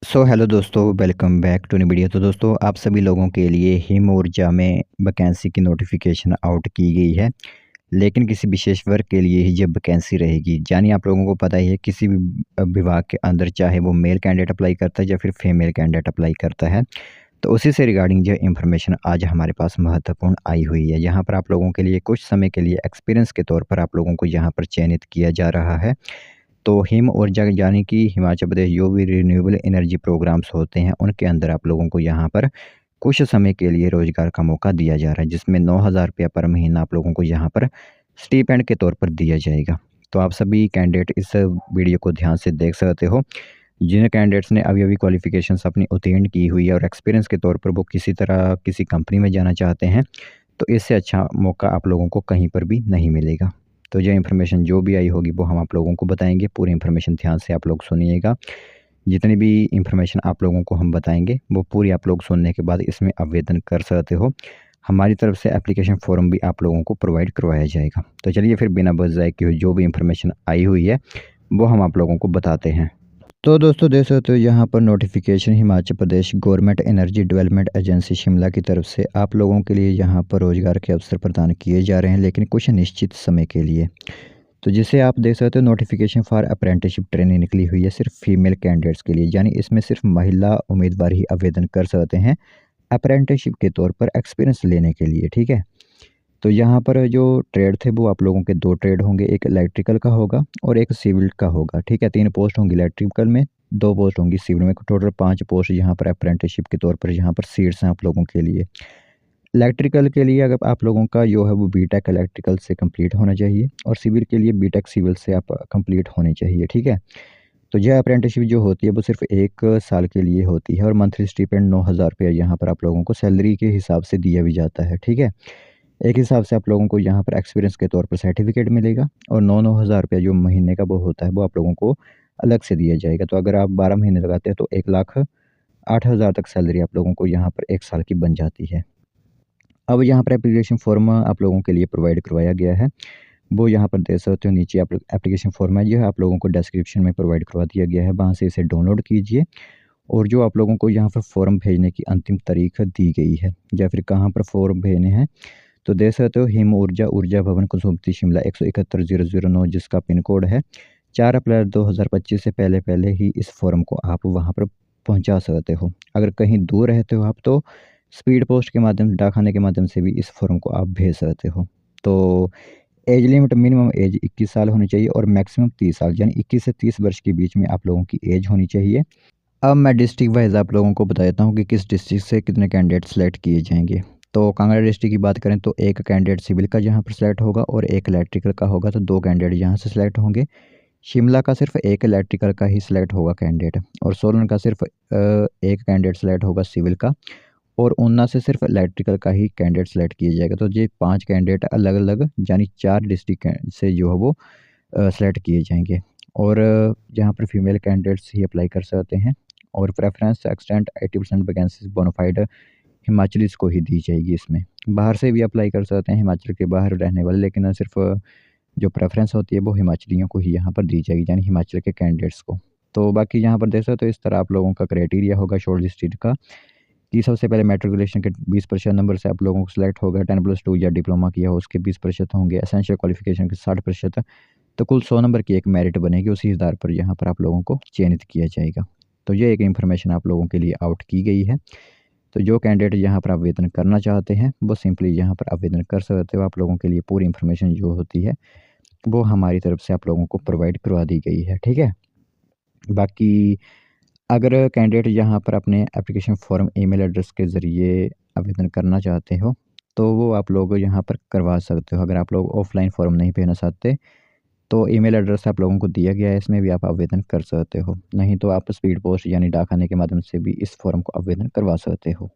Hello दोस्तों, welcome back to new video. तो दोस्तों, आप सभी लोगों के लिए हिम ऊर्जा में वैकेंसी की नोटिफिकेशन आउट की गई है, लेकिन किसी विशेष वर्ग के लिए ही जब वैकेंसी रहेगी। यानी आप लोगों को पता ही है, किसी भी विभाग के अंदर चाहे वो मेल कैंडिडेट अप्लाई करता है या फिर फीमेल कैंडिडेट अप्लाई करता है, तो उसी से रिगार्डिंग जो इन्फॉर्मेशन आज हमारे पास महत्वपूर्ण आई हुई है। यहाँ पर आप लोगों के लिए कुछ समय के लिए एक्सपीरियंस के तौर पर आप लोगों को यहाँ पर चयनित किया जा रहा है। तो हिम ऊर्जा यानी कि हिमाचल प्रदेश जो भी रिन्यूएबल एनर्जी प्रोग्राम्स होते हैं, उनके अंदर आप लोगों को यहाँ पर कुछ समय के लिए रोज़गार का मौका दिया जा रहा है, जिसमें 9,000 रुपया पर महीना आप लोगों को यहाँ पर स्टीपेंड के तौर पर दिया जाएगा। तो आप सभी कैंडिडेट इस वीडियो को ध्यान से देख सकते हो। जिन कैंडिडेट्स ने अभी-अभी क्वालिफ़िकेशंस अपनी उत्तीर्ण की हुई है और एक्सपीरियंस के तौर पर वो किसी तरह किसी कंपनी में जाना चाहते हैं, तो इससे अच्छा मौका आप लोगों को कहीं पर भी नहीं मिलेगा। तो ये इन्फॉर्मेशन जो भी आई होगी वो हम आप लोगों को बताएँगे। पूरी इन्फॉर्मेशन ध्यान से आप लोग सुनिएगा। जितनी भी इन्फॉर्मेशन आप लोगों को हम बताएँगे, वो पूरी आप लोग सुनने के बाद इसमें आवेदन कर सकते हो। हमारी तरफ से एप्लीकेशन फ़ॉर्म भी आप लोगों को प्रोवाइड करवाया जाएगा। तो चलिए फिर बिना बज़ ज़ाये किए हुए जो भी इन्फॉर्मेशन आई हुई है, वो हम आप लोगों को बताते हैं। तो दोस्तों, देख सकते हो यहाँ पर notification Himachal Pradesh government energy development agency Shimla की तरफ से आप लोगों के लिए यहाँ पर रोज़गार के अवसर प्रदान किए जा रहे हैं, लेकिन कुछ निश्चित समय के लिए। तो जिसे आप देख सकते हो, नोटिफिकेशन फॉर अप्रेंटिसशिप ट्रेनिंग निकली हुई है सिर्फ फीमेल कैंडिडेट्स के लिए, यानी इसमें सिर्फ महिला उम्मीदवार ही आवेदन कर सकते हैं अप्रेंटिसशिप के तौर पर एक्सपीरियंस लेने के लिए। ठीक है। तो यहाँ पर जो ट्रेड थे वो आप लोगों के 2 ट्रेड होंगे, एक इलेक्ट्रिकल का होगा और एक सिविल का होगा। ठीक है, 3 पोस्ट होंगी इलेक्ट्रिकल में, 2 पोस्ट होंगी सिविल में, टोटल 5 पोस्ट यहाँ पर अप्रेंटिसशिप के तौर पर यहाँ पर सीट्स हैं आप लोगों के लिए। इलेक्ट्रिकल के लिए अगर आप लोगों का जो है वो बीटेक इलेक्ट्रिकल से कंप्लीट होना चाहिए और सिविल के लिए बीटेक सिविल से आप कंप्लीट होने चाहिए। ठीक है। तो यह अप्रेंटिसशिप जो होती है वो सिर्फ 1 साल के लिए होती है और मंथली स्टीपेंड 9,000 रुपया यहाँ पर आप लोगों को सैलरी के हिसाब से दिया भी जाता है। ठीक है। एक हिसाब से आप लोगों को यहाँ पर एक्सपीरियंस के तौर पर सर्टिफिकेट मिलेगा और 9-9 हज़ार रुपया जो महीने का वो होता है वो आप लोगों को अलग से दिया जाएगा। तो अगर आप 12 महीने लगाते हैं तो 1,08,000 तक सैलरी आप लोगों को यहाँ पर 1 साल की बन जाती है। अब यहाँ पर एप्लीकेशन फॉर्म आप लोगों के लिए प्रोवाइड करवाया गया है। वो यहाँ पर देख सकते हो, नीचे आप एप्लीकेशन फॉर्म है जो है आप लोगों को डिस्क्रिप्शन में प्रोवाइड करवा दिया गया है, वहाँ से इसे डाउनलोड कीजिए। और जो आप लोगों को यहाँ पर फॉर्म भेजने की अंतिम तारीख दी गई है या फिर कहाँ पर फॉर्म भेजने हैं, तो देख सकते हो हिम ऊर्जा भवन कुसुम्पटी शिमला 171,009 जिसका पिन कोड है। 4 अप्रैल 2025 से पहले ही इस फॉर्म को आप वहाँ पर पहुँचा सकते हो। अगर कहीं दूर रहते हो आप, तो स्पीड पोस्ट के माध्यम डाकखाने के माध्यम से भी इस फॉर्म को आप भेज सकते हो। तो एज लिमिट मिनिमम एज 21 साल होनी चाहिए और मैक्सिमम 30 साल, यानी 21 से 30 वर्ष के बीच में आप लोगों की एज होनी चाहिए। अब मैं डिस्ट्रिक्ट वाइज़ आप लोगों को बता देता हूँ कि किस डिस्ट्रिक्ट से कितने कैंडिडेट सेलेक्ट किए जाएँगे। तो कांगड़ा डिस्ट्रिक्ट की बात करें तो 1 कैंडिडेट सिविल का यहाँ पर सेलेक्ट होगा और 1 इलेक्ट्रिकल का होगा, तो 2 कैंडिडेट यहाँ से सेलेक्ट होंगे। शिमला का सिर्फ 1 इलेक्ट्रिकल का ही सिलेक्ट होगा कैंडिडेट और सोलन का सिर्फ 1 कैंडिडेट सेलेक्ट होगा सिविल का और ऊना से सिर्फ इलेक्ट्रिकल का ही कैंडिडेट सेलेक्ट किया जाएगा। तो ये 5 कैंडिडेट अलग-अलग यानी 4 डिस्ट्रिक्ट से जो है वो सेलेक्ट किए जाएँगे और यहाँ पर फीमेल कैंडिडेट्स ही अप्लाई कर सकते हैं और प्रेफ़रेंस एक्सटेंड 80% वैकेंसीज़ बोनाफाइड हिमाचलीज़ को ही दी जाएगी इसमें। बाहर से भी अप्लाई कर सकते हैं, हिमाचल के बाहर रहने वाले, लेकिन सिर्फ़ जो प्रेफ़रेंस होती है वो हिमाचलियों को ही यहाँ पर दी जाएगी, यानी हिमाचल के कैंडिडेट्स को। तो बाकी यहाँ पर देख सकते हो, इस तरह आप लोगों का क्राइटेरिया होगा शॉर्ट लिस्टेड का कि सबसे पहले मैट्रिकुलेशन के 20% नंबर से आप लोगों को सिलेक्ट होगा, 10+2 या डिप्लोमा किया हो उसके 20% होंगे, एसेंशियल क्वालिफ़िकेशन के 60%। तो कुल 100 नंबर की एक मेरिट बनेगी, उसी आधार पर यहाँ पर आप लोगों को चयनित किया जाएगा। तो ये एक इन्फॉर्मेशन आप लोगों के लिए आउट की गई है। तो जो कैंडिडेट यहाँ पर आवेदन करना चाहते हैं वो सिंपली यहाँ पर आवेदन कर सकते हो। आप लोगों के लिए पूरी इन्फॉर्मेशन जो होती है वो हमारी तरफ से आप लोगों को प्रोवाइड करवा दी गई है। ठीक है। बाकी अगर कैंडिडेट यहाँ पर अपने एप्लीकेशन फॉर्म ईमेल एड्रेस के ज़रिए आवेदन करना चाहते हो तो वो आप लोग यहाँ पर करवा सकते हो। अगर आप लोग ऑफ़लाइन फॉर्म नहीं भेजना चाहते तो ईमेल एड्रेस आप लोगों को दिया गया है, इसमें भी आप आवेदन कर सकते हो। नहीं तो आप स्पीड पोस्ट यानी डाकखाने के माध्यम से भी इस फॉर्म को आवेदन करवा सकते हो।